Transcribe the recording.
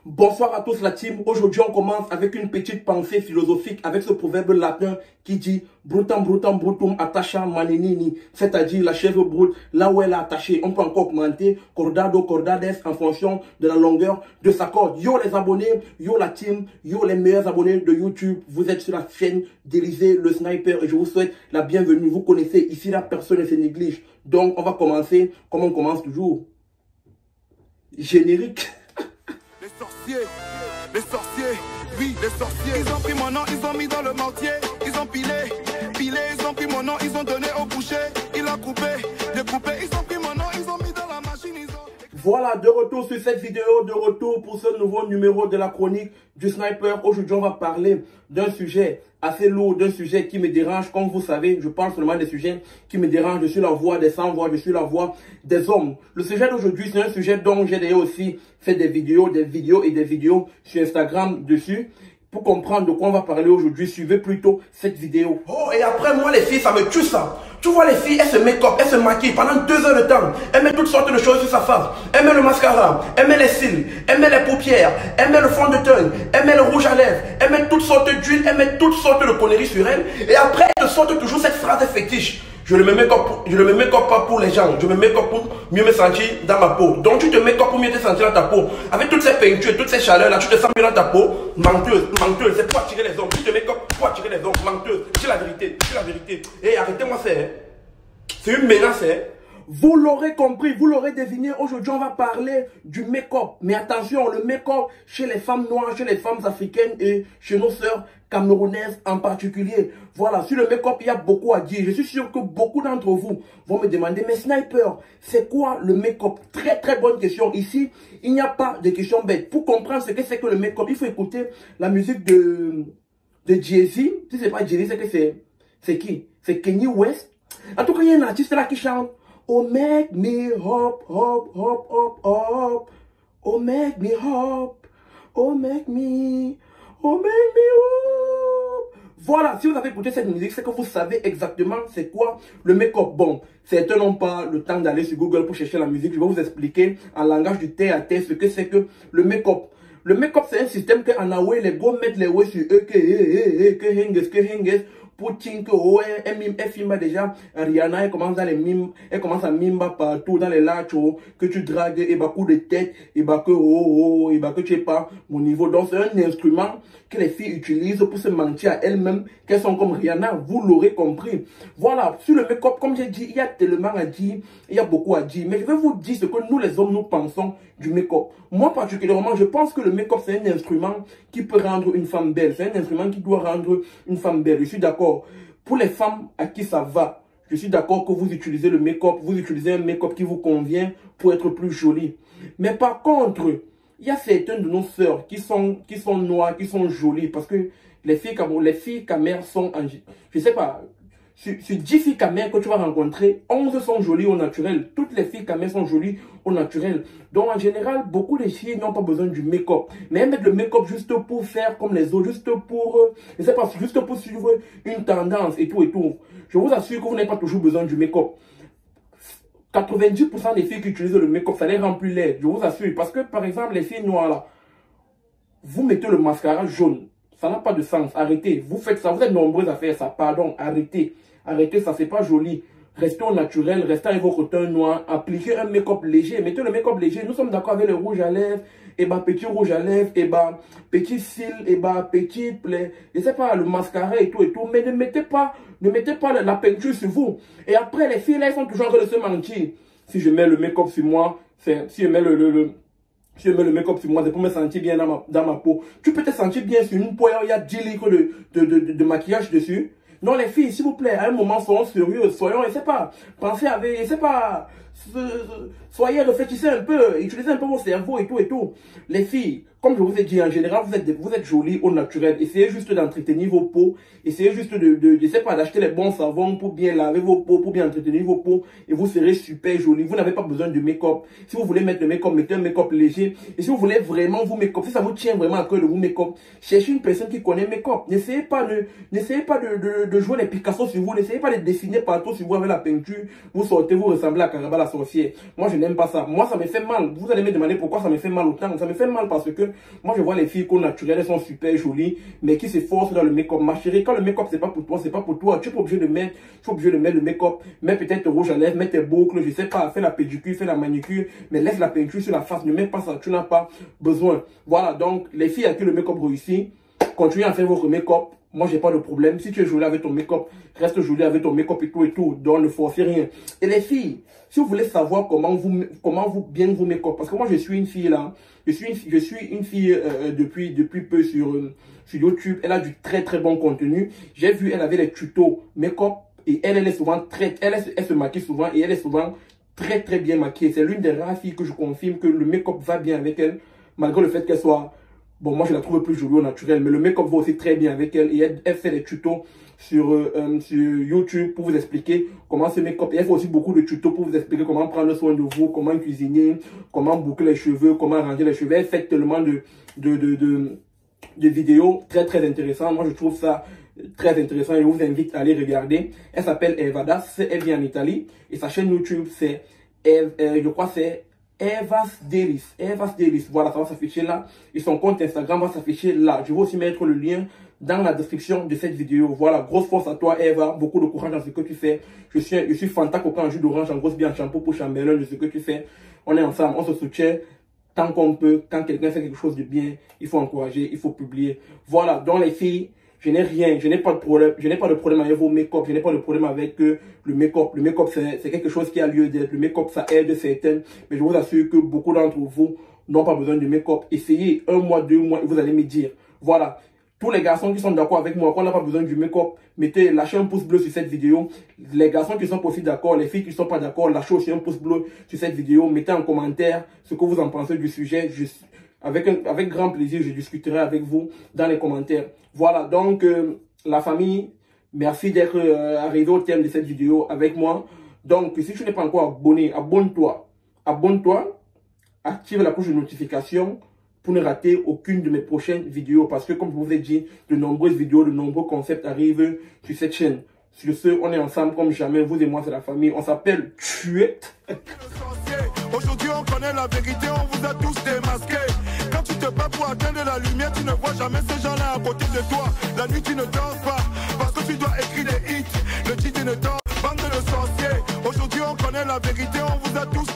Bonsoir à tous la team. Aujourd'hui on commence avec une petite pensée philosophique avec ce proverbe latin qui dit brutam brutam brutum attacha maninini, c'est-à-dire la chèvre broute là où elle est attachée. On peut encore augmenter cordado cordades en fonction de la longueur de sa corde. Yo les abonnés, yo la team, yo les meilleurs abonnés de YouTube. Vous êtes sur la chaîne d'Élysée le Sniper et je vous souhaite la bienvenue. Vous connaissez ici la personne ne se néglige. Donc on va commencer comme on commence toujours. Générique. Les sorciers, oui, les sorciers. Ils ont pris mon nom, ils ont mis dans le mortier. Ils ont pilé, ils ont pris mon nom, ils ont donné au boucher. Il a coupé, découpé, ils ont pris mon nom, ils ont mis dans la machine, ils ont... Voilà, de retour sur cette vidéo, de retour pour ce nouveau numéro de la chronique du Sniper. Aujourd'hui, on va parler d'un sujet assez lourd, d'un sujet qui me dérange. Comme vous savez, je parle seulement des sujets qui me dérangent. Je suis la voix des sans-voix, je suis la voix des hommes. Le sujet d'aujourd'hui, c'est un sujet dont j'ai d'ailleurs aussi fait des vidéos sur Instagram dessus. Pour comprendre de quoi on va parler aujourd'hui, suivez plutôt cette vidéo. Oh, et après, moi, les filles, ça me tue ça. Tu vois, les filles, elles se make-up, elles se maquillent pendant 2 heures de temps. Elles mettent toutes sortes de choses sur sa face. Elles mettent le mascara, elles mettent les cils, elles mettent les paupières, elles mettent le fond de teint, elles mettent le rouge à lèvres, elles mettent toutes sortes d'huile, elles mettent toutes sortes de conneries sur elles. Et après, elles sortent toujours cette phrase fétiche. Je ne me make-up pas pour les gens, je me make-up pour mieux me sentir dans ma peau. Donc tu te make-up pour mieux te sentir dans ta peau. Avec toutes ces peintures, toutes ces chaleurs là, tu te sens mieux dans ta peau. Menteuse, menteuse, c'est pour attirer les hommes. Tu te make-up pour attirer les hommes, menteuse. C'est la vérité, c'est la vérité. Et arrêtez-moi ça. C'est une menace. Vous l'aurez compris, vous l'aurez deviné, aujourd'hui on va parler du make-up. Mais attention, le make-up chez les femmes noires, chez les femmes africaines et chez nos sœurs camerounaises en particulier. Voilà, sur le make-up, il y a beaucoup à dire. Je suis sûr que beaucoup d'entre vous vont me demander, mais Sniper, c'est quoi le make-up? Très très bonne question. Ici, il n'y a pas de question bête. Pour comprendre ce que c'est que le make-up, il faut écouter la musique de Jay-Z. Si c'est pas Jay-Z, c'est que c'est qui? C'est Kanye West. En tout cas, il y a un artiste là qui chante Oh make me hop, hop, hop, hop, hop. Oh make me hop. Oh make me. Oh make me hop. Voilà, si vous avez écouté cette musique, c'est que vous savez exactement c'est quoi le make-up. Bon, certains n'ont pas le temps d'aller sur Google pour chercher la musique. Je vais vous expliquer en langage du terre à terre ce que c'est que le make-up. Le make-up, c'est un système que en away, les gars mettent les ouais sur eux, que henges, pour que ouais, elle filme déjà Rihanna, elle commence dans les mimes, elle commence à mimba partout dans les lachos, que tu dragues, et bah coup de tête, et bah que oh, et bah que tu es pas mon niveau. Donc c'est un instrument que les filles utilisent pour se mentir à elles-mêmes qu'elles sont comme Rihanna, vous l'aurez compris. Voilà, sur le make-up, comme j'ai dit, il y a tellement à dire, il y a beaucoup à dire, mais je vais vous dire ce que nous les hommes, nous pensons du make-up. Moi particulièrement, je pense que le make-up c'est un instrument qui peut rendre une femme belle, c'est un instrument qui doit rendre une femme belle, je suis d'accord. Pour les femmes à qui ça va, je suis d'accord que vous utilisez le make-up, vous utilisez un make-up qui vous convient pour être plus jolie. Mais par contre, il y a certaines de nos sœurs qui sont noires, qui sont jolies, parce que les filles camères sont, je sais pas, sur 10 filles camères que tu vas rencontrer, 11 sont jolies au naturel. Toutes les filles camères sont jolies au naturel. Donc en général, beaucoup de filles n'ont pas besoin du make-up. Mais elles mettent le make-up juste pour faire comme les autres, juste pour, je sais pas, juste pour suivre une tendance et tout et tout. Je vous assure que vous n'avez pas toujours besoin du make-up. 90% des filles qui utilisent le make-up, ça les rend plus laides, je vous assure. Parce que par exemple, les filles noires là, vous mettez le mascara jaune. Ça n'a pas de sens. Arrêtez. Vous faites ça. Vous êtes nombreux à faire ça. Pardon. Arrêtez. Arrêtez. Ça, c'est pas joli. Restez au naturel. Restez avec vos teint noir. Appliquez un make-up léger. Mettez le make-up léger. Nous sommes d'accord avec le rouge à lèvres. Et bah, petit rouge à lèvres. Et bah, petit cils. Et bah, petit plaie. Je sais pas, le mascara et tout et tout. Mais ne mettez pas la peinture sur vous. Et après, les filles là, elles sont toujours en train de se mentir. Si je mets le make-up sur moi, si je mets si je mets le make-up sur moi, c'est pour me sentir bien dans ma peau. Tu peux te sentir bien sur une peau, il y a 10 litres de maquillage dessus. Non, les filles, s'il vous plaît, à un moment, soyons sérieux, soyons, je sais pas, pensez avec, je sais pas, soyez, réfléchissez un peu, utilisez un peu vos cerveaux et tout et tout. Les filles, comme je vous ai dit, en général, vous êtes jolies au naturel. Essayez juste d'entretenir vos peaux. Essayez juste je sais pas, d'acheter les bons savons pour bien laver vos peaux, pour bien entretenir vos peaux. Et vous serez super jolie. Vous n'avez pas besoin de make-up. Si vous voulez mettre le make-up, mettez un make-up léger. Et si vous voulez vraiment vous make-up, si ça vous tient vraiment à cœur de vous make-up, cherchez une personne qui connaît make-up. N'essayez pas de jouer les Picasso sur vous. N'essayez pas de dessiner partout sur vous avec la peinture. Vous sortez, vous ressemblez à Carabala la sorcière. Moi, je n'aime pas ça. Moi, ça me fait mal. Vous allez me demander pourquoi ça me fait mal autant. Ça me fait mal parce que moi, je vois les filles qu'au naturel, elles sont super jolies, mais qui s'efforcent dans le make-up. Ma chérie, quand le make-up, c'est pas pour toi, c'est pas pour toi. Tu es pas obligé de mettre, le make-up. Mets peut-être rouge à lèvres, mets tes boucles, je sais pas, fais la pédicure, fais la manicure, mais laisse la peinture sur la face. Ne mets pas ça. Tu n'as pas besoin. Voilà. Donc, les filles à qui le make-up réussit, continuez à faire votre make-up. Moi, j'ai pas de problème. Si tu es jolie avec ton make-up, reste jolie avec ton make-up et tout. Donc, ne forcez rien. Et les filles, si vous voulez savoir comment vous bien vous make-up, parce que moi, je suis une fille là. Je suis une fille depuis peu sur YouTube. Elle a du très bon contenu. J'ai vu, elle avait les tutos make-up et elle est souvent elle se maquille souvent et elle est souvent très bien maquillée. C'est l'une des rares filles que je confirme que le make-up va bien avec elle, malgré le fait qu'elle soit... Bon, moi, je la trouve plus jolie au naturel, mais le make-up va aussi très bien avec elle. Et elle fait des tutos sur YouTube pour vous expliquer comment se make-up. Et elle fait aussi beaucoup de tutos pour vous expliquer comment prendre soin de vous, comment cuisiner, comment boucler les cheveux, comment arranger les cheveux. Elle fait tellement de vidéos très intéressantes. Moi, je trouve ça très intéressant et je vous invite à aller regarder. Elle s'appelle Evadas, elle vient en Italie. Et sa chaîne YouTube, c'est, je crois, c'est Eva's Dailies, voilà, ça va s'afficher là. Et son compte Instagram va s'afficher là. Je vais aussi mettre le lien dans la description de cette vidéo. Voilà, grosse force à toi, Eva. Beaucoup de courage dans ce que tu fais. Je suis Fanta Coca en jus d'orange, en grosse bien en shampoo pour chambellan de ce que tu fais. On est ensemble, on se soutient tant qu'on peut. Quand quelqu'un fait quelque chose de bien, il faut encourager, il faut publier. Voilà, donc les filles, je n'ai pas de problème avec vos make-up, je n'ai pas de problème avec le make-up. Le make-up, c'est quelque chose qui a lieu d'être. Le make-up, ça aide certaines, mais je vous assure que beaucoup d'entre vous n'ont pas besoin de make-up. Essayez 1 mois, 2 mois et vous allez me dire. Voilà. Tous les garçons qui sont d'accord avec moi, qu'on n'a pas besoin du make-up, lâchez un pouce bleu sur cette vidéo. Les garçons qui sont aussi d'accord, les filles qui ne sont pas d'accord, lâchez aussi un pouce bleu sur cette vidéo. Mettez en commentaire ce que vous en pensez du sujet. Avec grand plaisir, je discuterai avec vous dans les commentaires. Voilà, donc la famille, merci d'être arrivé au thème de cette vidéo avec moi. Donc, si tu n'es pas encore abonné, abonne-toi. Abonne-toi, active la cloche de notification pour ne rater aucune de mes prochaines vidéos. Parce que, comme je vous ai dit, de nombreuses vidéos, de nombreux concepts arrivent sur cette chaîne. Sur ce, on est ensemble comme jamais. Vous et moi, c'est la famille. On s'appelle Tuette. Aujourd'hui, on connaît la vérité, on vous a tous démasqués. Quand tu te bats pour atteindre la lumière, tu ne vois jamais ces gens-là à côté de toi. La nuit, tu ne dors pas, parce que tu dois écrire des hits. Le titre ne dort, bande de sorciers. Aujourd'hui, on connaît la vérité, on vous a tous